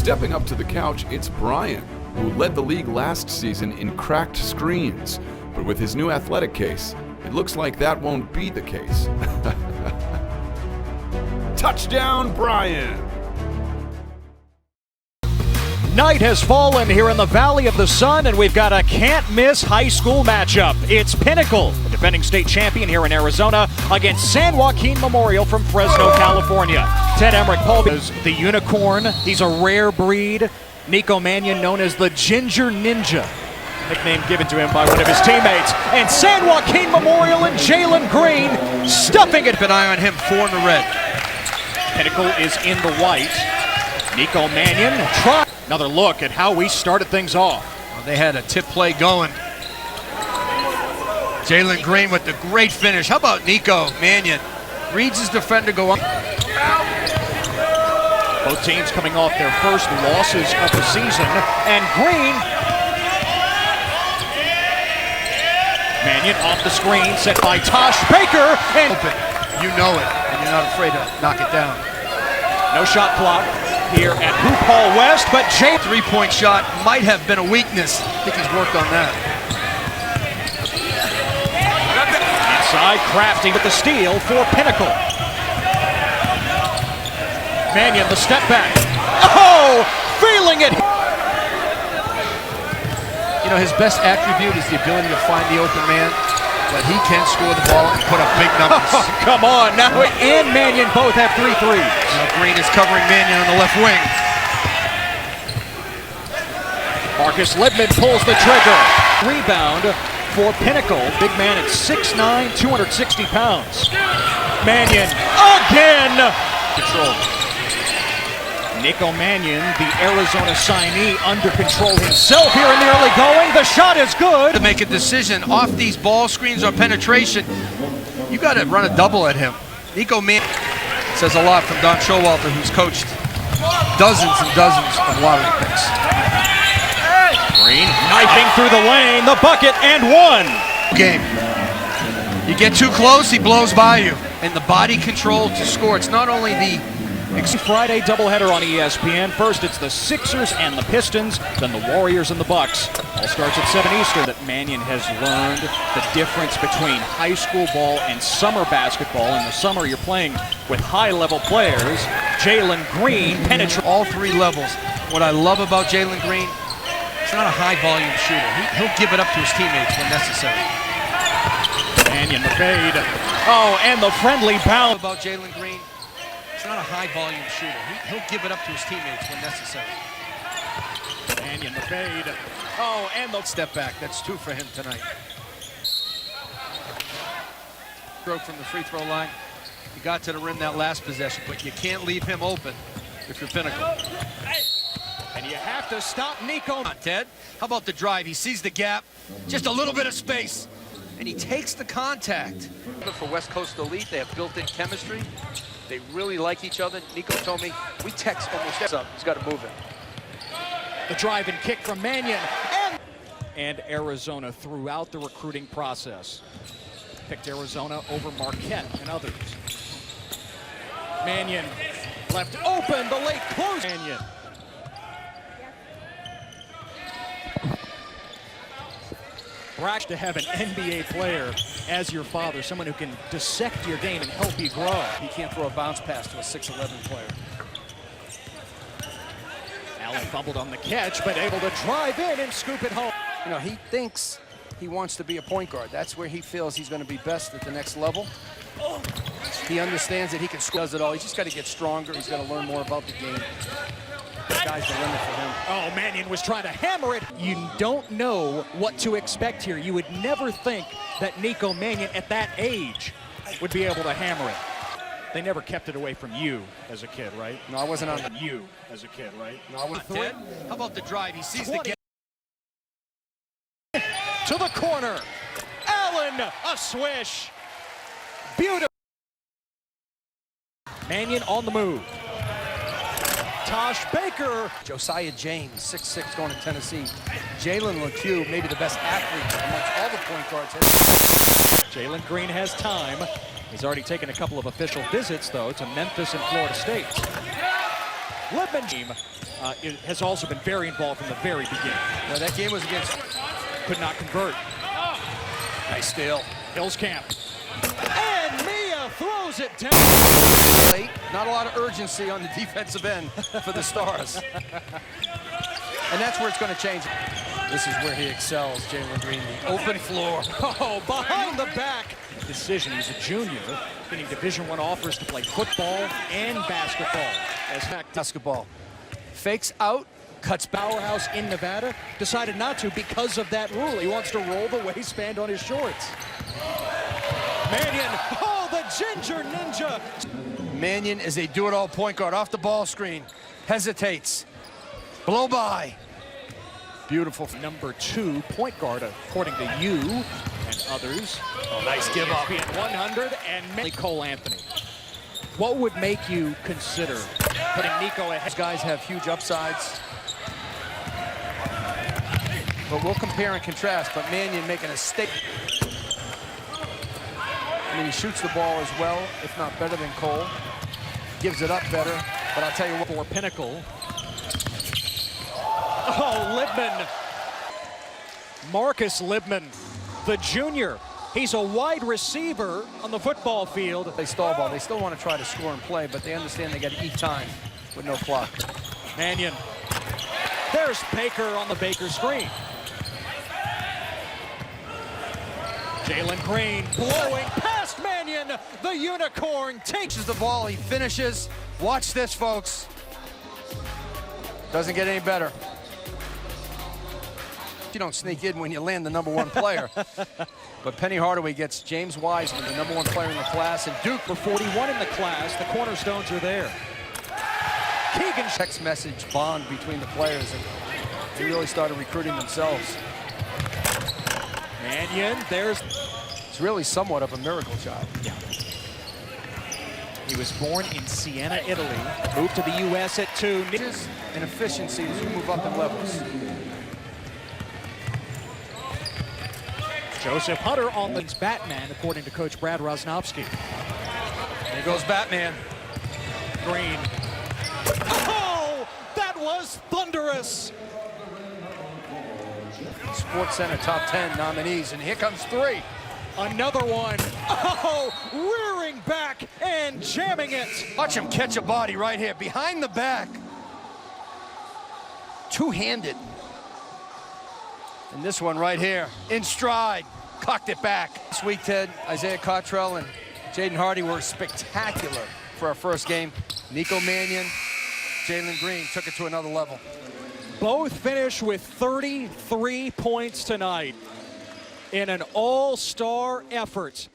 Stepping up to the couch, it's Brian, who led the league last season in cracked screens. But with his new athletic case, it looks like that won't be the case. Touchdown, Brian! Night has fallen here in the Valley of the Sun, and we've got a can't-miss high school matchup. It's Pinnacle, the defending state champion here in Arizona, against San Joaquin Memorial from Fresno, California. Ted Emmerich Paul is the unicorn. He's a rare breed. Nico Mannion, known as the Ginger Ninja, nickname given to him by one of his teammates. And San Joaquin Memorial and Jalen Green stuffing it. Keep an eye on him, 4 in the red. Pinnacle is in the white. Nico Mannion try. Another look at how we started things off. Well, they had a tip play going. Jalen Green with the great finish. How about Nico Mannion? Reads his defender go up. Both teams coming off their first losses of the season. And Green. Mannion off the screen, set by Tosh Baker. And open. You know it, and you're not afraid to knock it down. No shot clock here at Hoop Hall West, but Jay three-point shot might have been a weakness. I think he's worked on that. Inside, Crafty with the steal for Pinnacle. Mannion, the step back. Oh, feeling it. You know, his best attribute is the ability to find the open man, but he can score the ball and put up big numbers. Oh, come on, now and Mannion both have 3 threes. Green is covering Mannion on the left wing. Marcus Libman pulls the trigger. Rebound for Pinnacle. Big man at 6'9", 260 pounds. Mannion again. Control. Nico Mannion, the Arizona signee, under control himself here in the early going. The shot is good. To make a decision off these ball screens or penetration, you got to run a double at him. Nico Mannion says a lot from Don Showalter, who's coached dozens and dozens of lottery picks. Green knifing through the lane, the bucket, and one. Game. You get too close, he blows by you. And the body control to score. It's not only the Friday doubleheader on ESPN. First, it's the Sixers and the Pistons, then the Warriors and the Bucks. All starts at 7 Eastern. That Mannion has learned the difference between high school ball and summer basketball. In the summer, you're playing with high-level players. Jalen Green penetrates all 3 levels. What I love about Jalen Green, he's not a high-volume shooter. He'll give it up to his teammates when necessary. Mannion, the fade. Oh, and the friendly bounce. About Jalen Green, he's not a high-volume shooter. He'll give it up to his teammates when necessary. Mannion, the fade. Oh, and the step back. That's 2 for him tonight. Broke from the free throw line. He got to the rim that last possession, but you can't leave him open if you're Pinnacle. And you have to stop Nico. Ted, how about the drive? He sees the gap, just a little bit of space, and he takes the contact. For West Coast Elite, they have built-in chemistry. They really like each other. Nico told me, we text almost every up. He's got to move it. The drive and kick from Mannion. And Arizona throughout the recruiting process. Picked Arizona over Marquette and others. Mannion left open, the late close. Mannion. Brash to have an NBA player as your father, someone who can dissect your game and help you grow. He can't throw a bounce pass to a 6'11" player. Allen fumbled on the catch, but able to drive in and scoop it home. You know, he thinks he wants to be a point guard. That's where he feels he's going to be best at the next level. He understands that he can score, does it all. He's just got to get stronger. He's got to learn more about the game. The sky's the limit for him. Oh, Mannion was trying to hammer it. You don't know what to expect here. You would never think that Nico Mannion at that age would be able to hammer it. They never kept it away from you as a kid, right? No, I wasn't on you as a kid, right? No, I was Ted, how about the drive? He sees the gap. To the corner. Allen, a swish. Beautiful. Mannion on the move. Tosh Baker. Josiah James, 6'6", going to Tennessee. Jalen LeCue, maybe the best athlete amongst all the point guards. Jalen Green has time. He's already taken a couple of official visits, though, to Memphis and Florida State. Libman team has also been very involved from the very beginning. Now, that game was against... Could not convert. Nice steal. Hills camp. And Mia throws it down. Late. Not a lot of urgency on the defensive end for the Stars. And that's where it's going to change. This is where he excels, Jalen Green. The open floor. Oh, behind the back. Decision. He's a junior, getting Division I offers to play football and basketball. As basketball. Fakes out. Cuts powerhouse in Nevada. Decided not to because of that rule. He wants to roll the waistband on his shorts. Mannion. Oh, the ginger ninja. Mannion is a do-it-all point guard. Off the ball screen. Hesitates. Blow by. Beautiful. Number 2 point guard, according to you and others. Oh, nice give up. 100 and Cole Anthony. What would make you consider putting Nico ahead? These guys have huge upsides. But we'll compare and contrast. But Mannion making a statement. I mean, he shoots the ball as well, if not better than Cole. Gives it up better. But I'll tell you what. For Pinnacle. Oh, Libman. Marcus Libman, the junior. He's a wide receiver on the football field. They stall ball. They still want to try to score and play, but they understand they got to eat time with no clock. Mannion. There's Baker on the Baker screen. Jalen Green blowing past Mannion. The unicorn takes The ball. He finishes. Watch this, folks. Doesn't get any better. You don't sneak in when you land the #1 player. But Penny Hardaway gets James Wiseman, the #1 player in the class, and Duke for 41 in the class. The cornerstones are there. Keegan. Text message bond between the players, and they really started recruiting themselves. Mannion, there's... It's really somewhat of a miracle child. Yeah. He was born in Siena, Italy. Moved to the U.S. at 2. And efficiency as you move up in levels. Joseph Hunter on the Batman, according to Coach Brad Rosnowski. There goes Batman. Green. Oh, that was thunderous. Sports Center top 10 nominees, and here comes 3. Another one. Oh, rearing back and jamming it. Watch him catch a body right here, behind the back. Two-handed. And this one right here, in stride, cocked it back. This week, Ted, Isaiah Cottrell and Jaden Hardy were spectacular for our first game. Nico Mannion, Jalen Green took it to another level. Both finished with 33 points tonight in an all-star effort.